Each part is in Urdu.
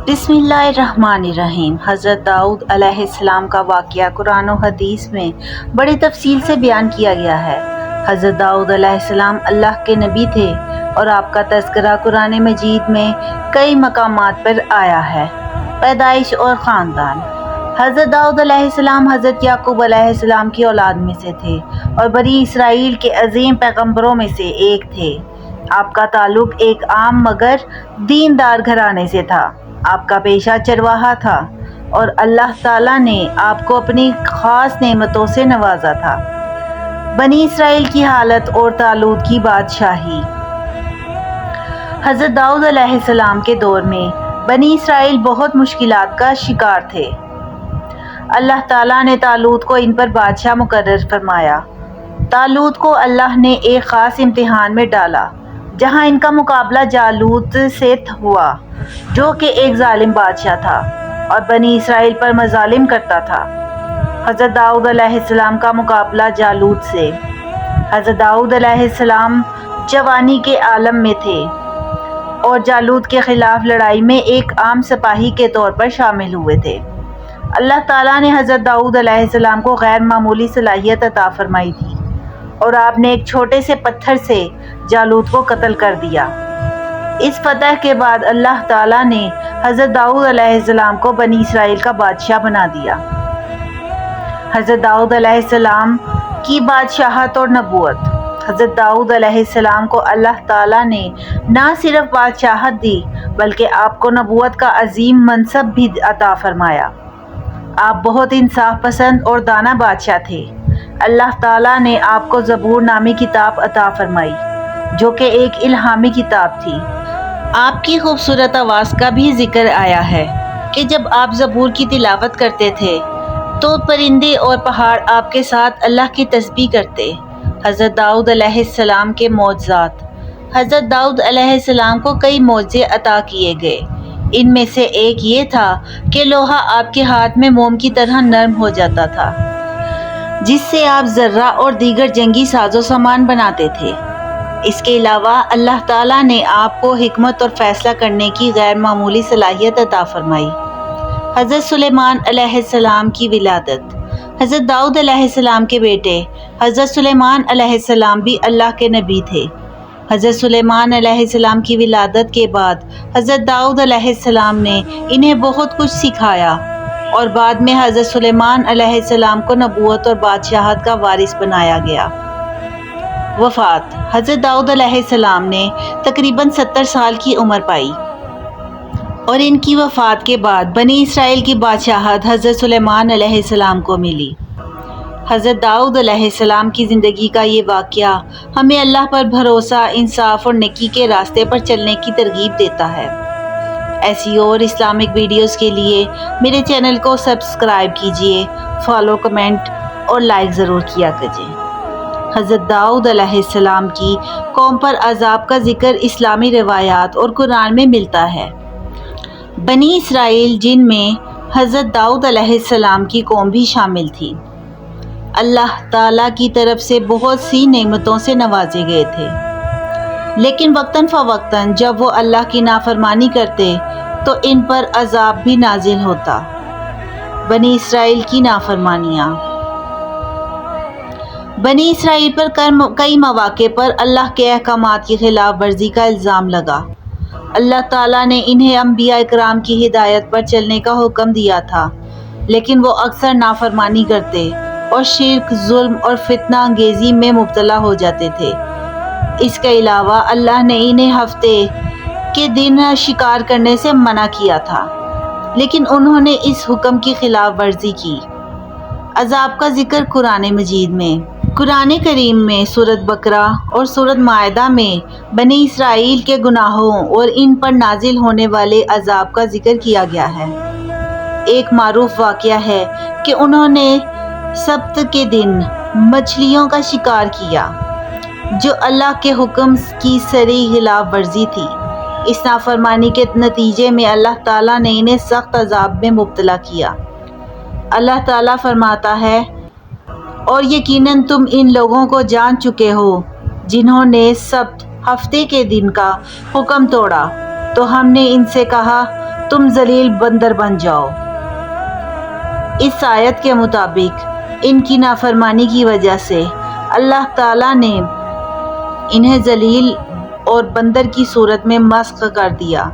بسم اللہ الرحمن الرحیم۔ حضرت داؤد علیہ السلام کا واقعہ قرآن و حدیث میں بڑی تفصیل سے بیان کیا گیا ہے۔ حضرت داؤد علیہ السلام اللہ کے نبی تھے اور آپ کا تذکرہ قرآن مجید میں کئی مقامات پر آیا ہے۔ پیدائش اور خاندان۔ حضرت داؤد علیہ السلام حضرت یعقوب علیہ السلام کی اولاد میں سے تھے اور بنی اسرائیل کے عظیم پیغمبروں میں سے ایک تھے۔ آپ کا تعلق ایک عام مگر دیندار گھرانے سے تھا۔ آپ کا پیشہ چرواہا تھا اور اللہ تعالیٰ نے آپ کو اپنی خاص نعمتوں سے نوازا تھا۔ بنی اسرائیل کی حالت اور طالوت کی بادشاہی۔ حضرت داؤد علیہ السلام کے دور میں بنی اسرائیل بہت مشکلات کا شکار تھے۔ اللہ تعالیٰ نے طالوت کو ان پر بادشاہ مقرر فرمایا۔ طالوت کو اللہ نے ایک خاص امتحان میں ڈالا جہاں ان کا مقابلہ جالوت سے ہوا جو کہ ایک ظالم بادشاہ تھا اور بنی اسرائیل پر مظالم کرتا تھا۔ حضرت داؤد علیہ السلام کا مقابلہ جالوت سے۔ حضرت داؤد علیہ السلام جوانی کے عالم میں تھے اور جالوت کے خلاف لڑائی میں ایک عام سپاہی کے طور پر شامل ہوئے تھے۔ اللہ تعالیٰ نے حضرت داؤد علیہ السلام کو غیر معمولی صلاحیت عطا فرمائی تھی اور آپ نے ایک چھوٹے سے پتھر سے جالوت کو قتل کر دیا۔ اس فتح کے بعد اللہ تعالیٰ نے حضرت داؤد علیہ السلام کو بنی اسرائیل کا بادشاہ بنا دیا۔ حضرت داؤد علیہ السلام کی بادشاہت اور نبوت۔ حضرت داؤد علیہ السلام کو اللہ تعالیٰ نے نہ صرف بادشاہت دی بلکہ آپ کو نبوت کا عظیم منصب بھی عطا فرمایا۔ آپ بہت انصاف پسند اور دانا بادشاہ تھے۔ اللہ تعالیٰ نے آپ کو زبور نامی کتاب عطا فرمائی جو کہ ایک الہامی کتاب تھی۔ آپ کی خوبصورت آواز کا بھی ذکر آیا ہے کہ جب آپ زبور کی تلاوت کرتے تھے تو پرندے اور پہاڑ آپ کے ساتھ اللہ کی تسبیح کرتے۔ حضرت داؤد علیہ السلام کے معجزات۔ حضرت داؤد علیہ السلام کو کئی معجزے عطا کیے گئے۔ ان میں سے ایک یہ تھا کہ لوہا آپ کے ہاتھ میں موم کی طرح نرم ہو جاتا تھا جس سے آپ ذرہ اور دیگر جنگی ساز و سامان بناتے تھے۔ اس کے علاوہ اللہ تعالیٰ نے آپ کو حکمت اور فیصلہ کرنے کی غیر معمولی صلاحیت عطا فرمائی۔ حضرت سلیمان علیہ السلام کی ولادت۔ حضرت داؤد علیہ السلام کے بیٹے حضرت سلیمان علیہ السلام بھی اللہ کے نبی تھے۔ حضرت سلیمان علیہ السلام کی ولادت کے بعد حضرت داؤد علیہ السلام نے انہیں بہت کچھ سکھایا اور بعد میں حضرت سلیمان علیہ السلام کو نبوت اور بادشاہت کا وارث بنایا گیا۔ وفات۔ حضرت داؤد علیہ السلام نے تقریباً 70 سال کی عمر پائی اور ان کی وفات کے بعد بنی اسرائیل کی بادشاہت حضرت سلیمان علیہ السلام کو ملی۔ حضرت داؤد علیہ السلام کی زندگی کا یہ واقعہ ہمیں اللہ پر بھروسہ، انصاف اور نیکی کے راستے پر چلنے کی ترغیب دیتا ہے۔ ایسی اور اسلامک ویڈیوز کے لیے میرے چینل کو سبسکرائب کیجیے، فالو، کمنٹ اور لائک ضرور کیا کیجیے۔ حضرت داؤد علیہ السلام کی قوم پر عذاب کا ذکر اسلامی روایات اور قرآن میں ملتا ہے۔ بنی اسرائیل جن میں حضرت داؤد علیہ السلام کی قوم بھی شامل تھی اللہ تعالیٰ کی طرف سے بہت سی نعمتوں سے نوازے گئے تھے، لیکن وقتاً فوقتاً جب وہ اللہ کی نافرمانی کرتے تو ان پر عذاب بھی نازل ہوتا۔ بنی اسرائیل کی نافرمانیاں۔ بنی اسرائیل پر کئی مواقع پر اللہ کے احکامات کی خلاف ورزی کا الزام لگا۔ اللہ تعالیٰ نے انہیں انبیاء اکرام کی ہدایت پر چلنے کا حکم دیا تھا لیکن وہ اکثر نافرمانی کرتے اور شرک، ظلم اور فتنہ انگیزی میں مبتلا ہو جاتے تھے۔ اس کے علاوہ اللہ نے انہیں ہفتے کے دن شکار کرنے سے منع کیا تھا لیکن انہوں نے اس حکم کی خلاف ورزی کی۔ عذاب کا ذکر قرآن مجید میں۔ قرآن کریم میں سورۃ بقرہ اور سورۃ مائدہ میں بنی اسرائیل کے گناہوں اور ان پر نازل ہونے والے عذاب کا ذکر کیا گیا ہے۔ ایک معروف واقعہ ہے کہ انہوں نے سبت کے دن مچھلیوں کا شکار کیا جو اللہ کے حکم کی صریح خلاف ورزی تھی۔ اس نافرمانی کے نتیجے میں اللہ تعالیٰ نے انہیں سخت عذاب میں مبتلا کیا۔ اللہ تعالیٰ فرماتا ہے، اور یقیناً تم ان لوگوں کو جان چکے ہو جنہوں نے سبت ہفتے کے دن کا حکم توڑا تو ہم نے ان سے کہا تم ذلیل بندر بن جاؤ۔ اس آیت کے مطابق ان کی نافرمانی کی وجہ سے اللہ تعالیٰ نے انہیں ذلیل اور بندر کی صورت میں مسخ کر دیا،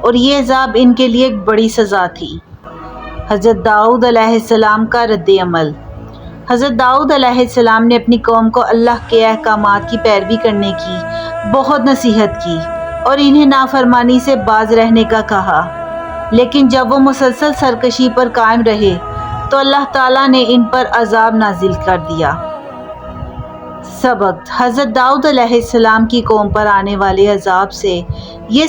اور یہ عذاب ان کے لیے ایک بڑی سزا تھی۔ حضرت داؤد علیہ السلام کا رد عمل۔ حضرت داؤد علیہ السلام نے اپنی قوم کو اللہ کے احکامات کی پیروی کرنے کی بہت نصیحت کی اور انہیں نافرمانی سے باز رہنے کا کہا، لیکن جب وہ مسلسل سرکشی پر قائم رہے تو اللہ تعالیٰ نے ان پر عذاب نازل کر دیا۔ سبق: حضرت داؤد علیہ السلام کی قوم پر آنے والے عذاب سے یہ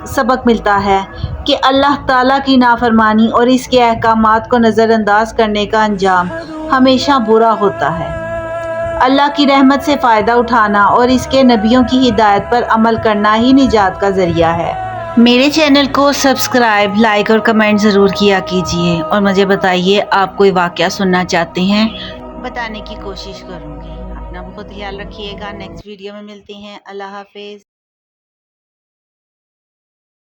سبق ملتا ہے کہ اللہ تعالیٰ کی نافرمانی اور اس کے احکامات کو نظر انداز کرنے کا انجام ہمیشہ برا ہوتا ہے۔ اللہ کی رحمت سے فائدہ اٹھانا اور اس کے نبیوں کی ہدایت پر عمل کرنا ہی نجات کا ذریعہ ہے۔ میرے چینل کو سبسکرائب، لائک اور کمنٹ ضرور کیا کیجیے، اور مجھے بتائیے آپ کوئی واقعہ سننا چاہتے ہیں، بتانے کی کوشش کروں گی۔ اپنا بہت خیال رکھیے گا۔ نیکسٹ ویڈیو میں ملتے ہیں۔ اللہ حافظ۔